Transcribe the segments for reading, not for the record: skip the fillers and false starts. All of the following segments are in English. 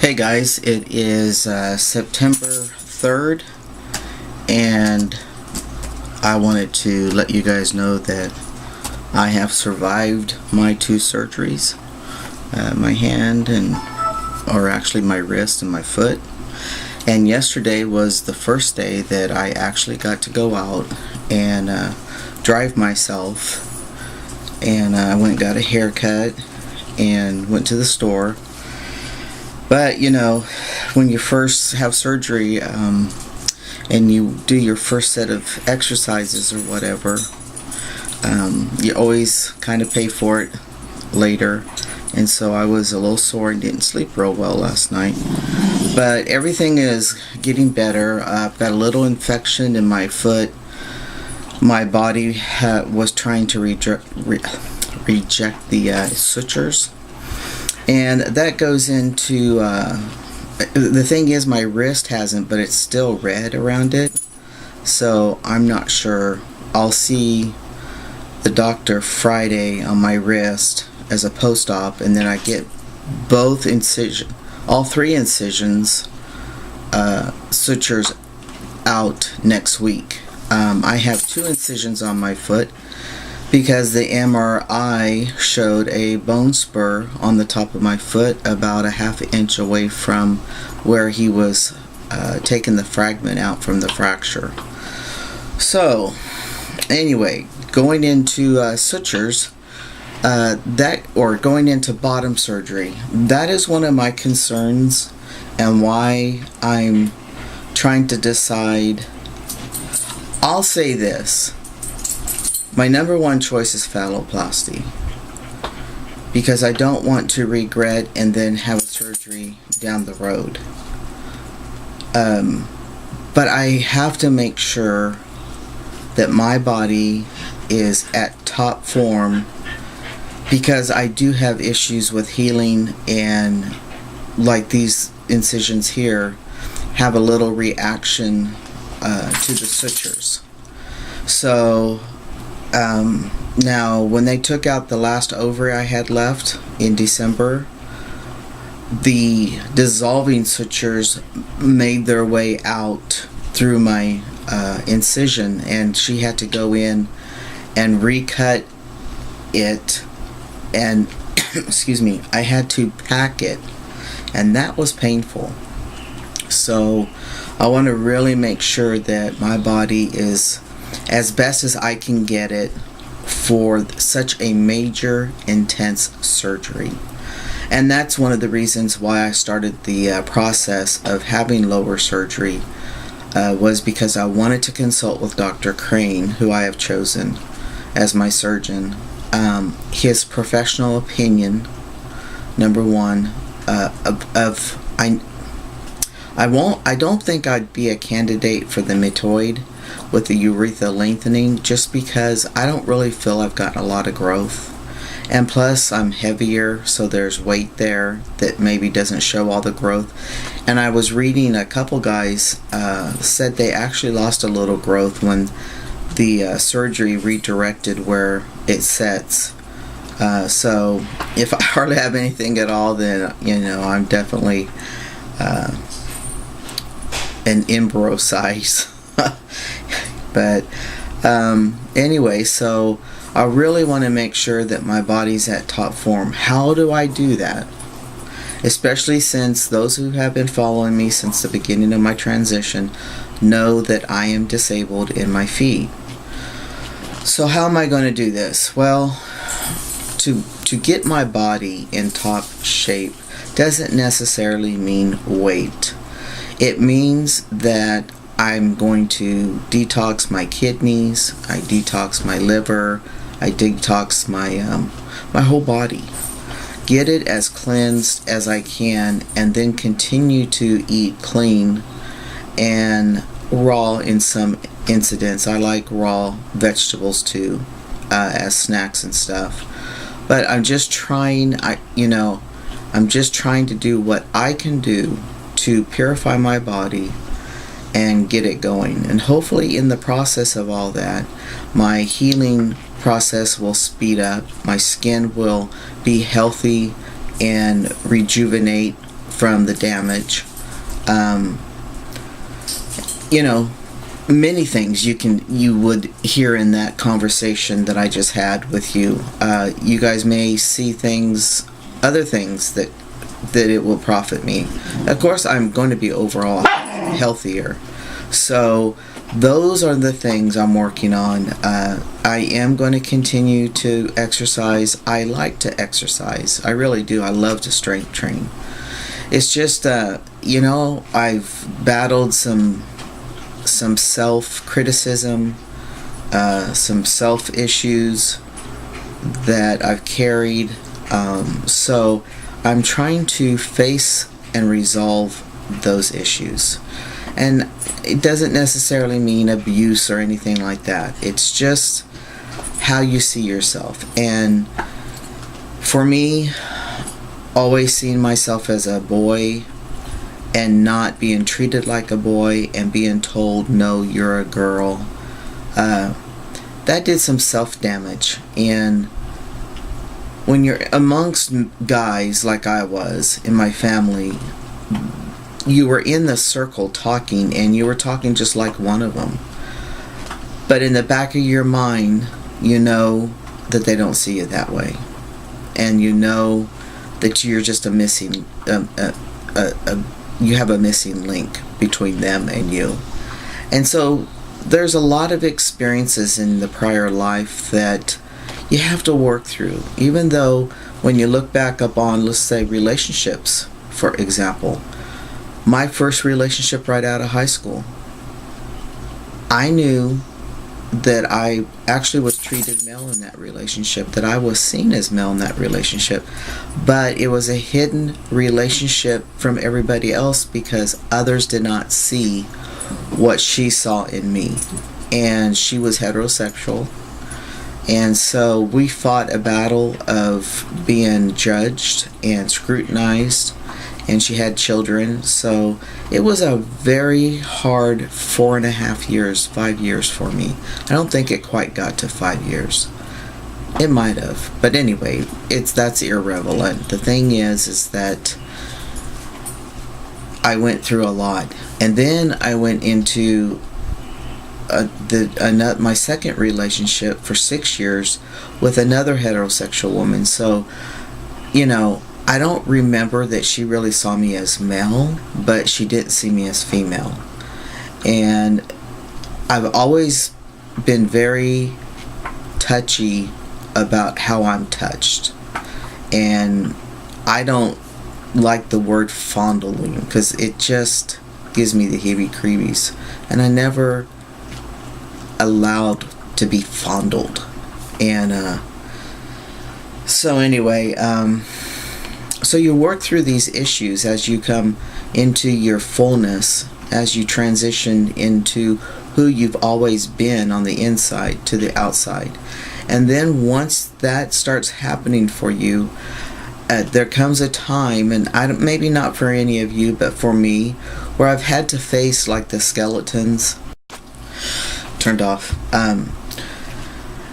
Hey guys, it is September 3rd, and I wanted to let you guys know that I have survived my two surgeries, my hand or actually my wrist and my foot. And yesterday was the first day that I actually got to go out and drive myself, and I went and got a haircut and went to the store. But you know, when you first have surgery and you do your first set of exercises or whatever, you always kind of pay for it later. And so I was a little sore and didn't sleep real well last night. But everything is getting better. I've got a little infection in my foot. My body was trying to reject the sutures. And that goes into, the thing is my wrist hasn't, but it's still red around it. So I'm not sure. I'll see the doctor Friday on my wrist as a post-op, and then I get all three incisions, sutures out next week. I have two incisions on my foot because the MRI showed a bone spur on the top of my foot about a ½ inch away from where he was taking the fragment out from the fracture. So anyway, going into sutures, going into bottom surgery, that is one of my concerns and why I'm trying to decide. I'll say this. My number one choice is phalloplasty, because I don't want to regret and then have a surgery down the road. But I have to make sure that my body is at top form, because I do have issues with healing, and like these incisions here have a little reaction to the sutures. So now when they took out the last ovary I had left in December, the dissolving sutures made their way out through my incision, and she had to go in and recut it, and excuse me, I had to pack it, and that was painful. So I want to really make sure that my body is as best as I can get it for such a major, intense surgery. And that's one of the reasons why I started the process of having lower surgery, was because I wanted to consult with Dr. Crane, who I have chosen as my surgeon. His professional opinion, number one, I don't think I'd be a candidate for the metoid with the urethra lengthening, just because I don't really feel I've gotten a lot of growth. And plus I'm heavier, so there's weight there that maybe doesn't show all the growth. And I was reading a couple guys said they actually lost a little growth when the surgery redirected where it sets. So if I hardly have anything at all, then I'm definitely an embryo size. But anyway, so I really want to make sure that my body's at top form. How do I do that? Especially since those who have been following me since the beginning of my transition know that I am disabled in my feet. So how am I going to do this? Well, to get my body in top shape doesn't necessarily mean weight. It means that I'm going to detox my kidneys, I detox my liver, I detox my whole body. Get it as cleansed as I can, and then continue to eat clean and raw in some incidents. I like raw vegetables too, as snacks and stuff. But I'm just trying, I'm just trying to do what I can do to purify my body and get it going. And hopefully in the process of all that, my healing process will speed up, my skin will be healthy and rejuvenate from the damage. Um, you know, many things you would hear in that conversation that I just had with you. You guys may see other things that it will profit me. Of course, I'm going to be overall healthier. So those are the things I'm working on. I am going to continue to exercise. I like to exercise. I really do. I love to strength train. It's just, I've battled some self-criticism, some self-issues that I've carried. So I'm trying to face and resolve those issues. And it doesn't necessarily mean abuse or anything like that. It's just how you see yourself. And for me, always seeing myself as a boy and not being treated like a boy and being told, no, you're a girl, that did some self-damage. And when you're amongst guys like I was in my family, you were in the circle talking, and you were talking just like one of them. But in the back of your mind, you know that they don't see you that way. And you know that you're just you have a missing link between them and you. And so there's a lot of experiences in the prior life that you have to work through. Even though when you look back up on, let's say, relationships, for example, my first relationship right out of high school, I knew that I actually was treated male in that relationship, that I was seen as male in that relationship, but it was a hidden relationship from everybody else because others did not see what she saw in me. And she was heterosexual, and so we fought a battle of being judged and scrutinized, and she had children. So it was a very hard 4.5 years, 5 years for me. I don't think it quite got to 5 years. It might have, but anyway, that's irrelevant. The thing is that I went through a lot, and then I went into my second relationship for 6 years with another heterosexual woman. So, I don't remember that she really saw me as male, but she didn't see me as female. And I've always been very touchy about how I'm touched. And I don't like the word fondling because it just gives me the heebie-creebies. And I never allowed to be fondled. And so anyway, so you work through these issues as you come into your fullness, as you transition into who you've always been on the inside to the outside. And then once that starts happening for you, there comes a time, and maybe not for any of you, but for me, where I've had to face like the skeletons. Turned off.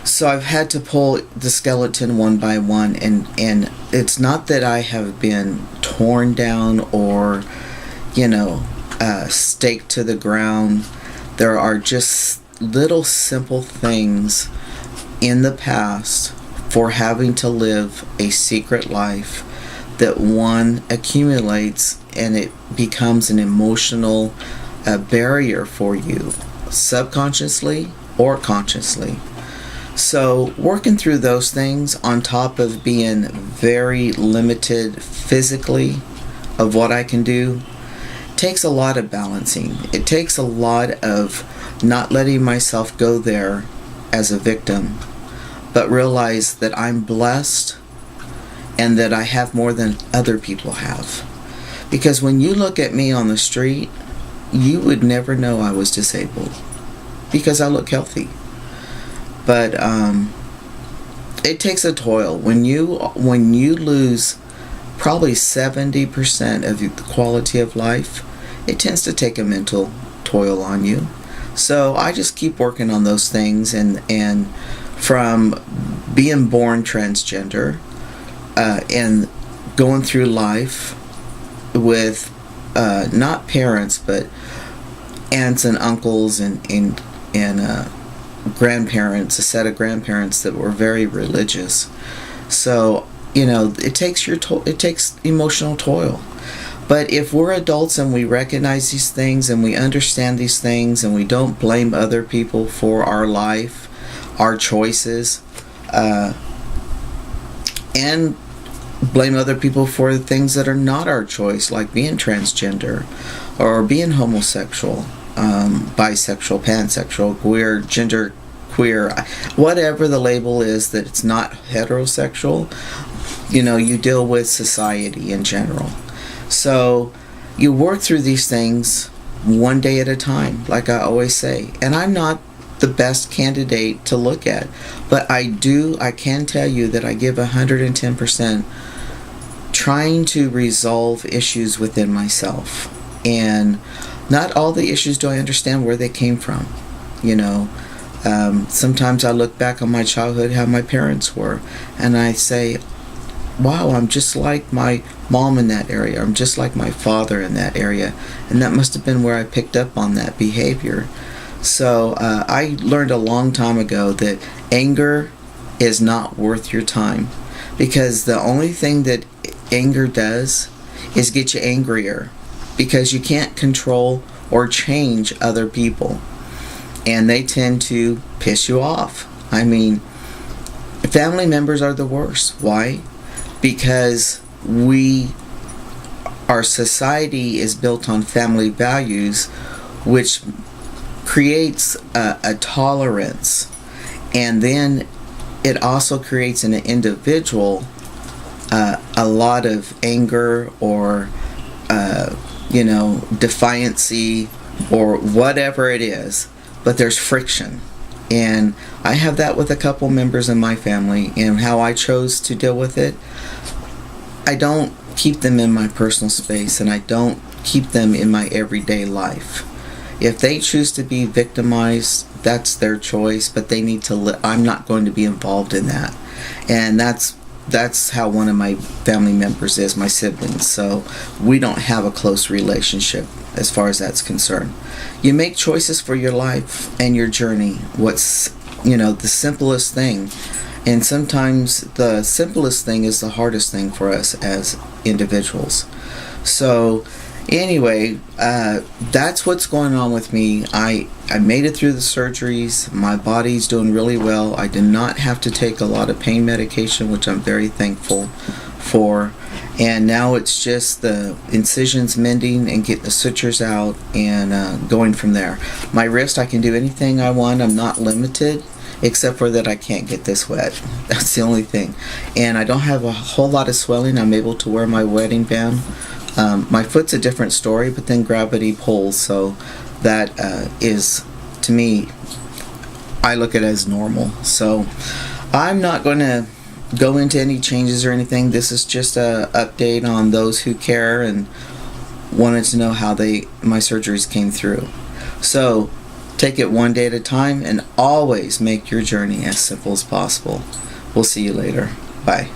So I've had to pull the skeleton one by one, and it's not that I have been torn down or, staked to the ground. There are just little simple things in the past for having to live a secret life that one accumulates, and it becomes an emotional barrier for you, subconsciously or consciously. So working through those things on top of being very limited physically of what I can do takes a lot of balancing. It takes a lot of not letting myself go there as a victim, but realize that I'm blessed and that I have more than other people have. Because when you look at me on the street, you would never know I was disabled because I look healthy. But it takes a toil. When you lose probably 70% of the quality of life, it tends to take a mental toil on you. So I just keep working on those things, and from being born transgender and going through life with not parents, but aunts and uncles and grandparents, a set of grandparents that were very religious. So, it takes it takes emotional toil. But if we're adults and we recognize these things and we understand these things and we don't blame other people for our life, our choices, and blame other people for the things that are not our choice, like being transgender or being homosexual, bisexual, pansexual, queer, gender queer, whatever the label is, that it's not heterosexual. You deal with society in general. So you work through these things one day at a time, like I always say. And I'm not the best candidate to look at, but I can tell you that I give 110% trying to resolve issues within myself. And not all the issues do I understand where they came from. Sometimes I look back on my childhood, how my parents were, and I say, wow, I'm just like my mom in that area. I'm just like my father in that area. And that must have been where I picked up on that behavior. So I learned a long time ago that anger is not worth your time, because the only thing that anger does is get you angrier, because you can't control or change other people, and they tend to piss you off. I mean, family members are the worst. Why? Because our society is built on family values, which creates a tolerance, and then it also creates in an individual a lot of anger or defiancy or whatever it is, but there's friction. And I have that with a couple members in my family, and how I chose to deal with it, I don't keep them in my personal space, and I don't keep them in my everyday life. If they choose to be victimized, that's their choice, but they need to I'm not going to be involved in that. And that's how one of my family members is, my siblings. So we don't have a close relationship as far as that's concerned. You make choices for your life and your journey. What's the simplest thing, and sometimes the simplest thing is the hardest thing for us as individuals. So anyway, that's what's going on with me. I made it through the surgeries. My body's doing really well. I did not have to take a lot of pain medication, which I'm very thankful for. And now it's just the incisions mending and getting the sutures out and going from there. My wrist, I can do anything I want. I'm not limited, except for that I can't get this wet. That's the only thing. And I don't have a whole lot of swelling. I'm able to wear my wedding band. My foot's a different story, but then gravity pulls, so that is, to me, I look at it as normal. So I'm not going to go into any changes or anything. This is just a update on those who care and wanted to know how my surgeries came through. So take it one day at a time, and always make your journey as simple as possible. We'll see you later. Bye.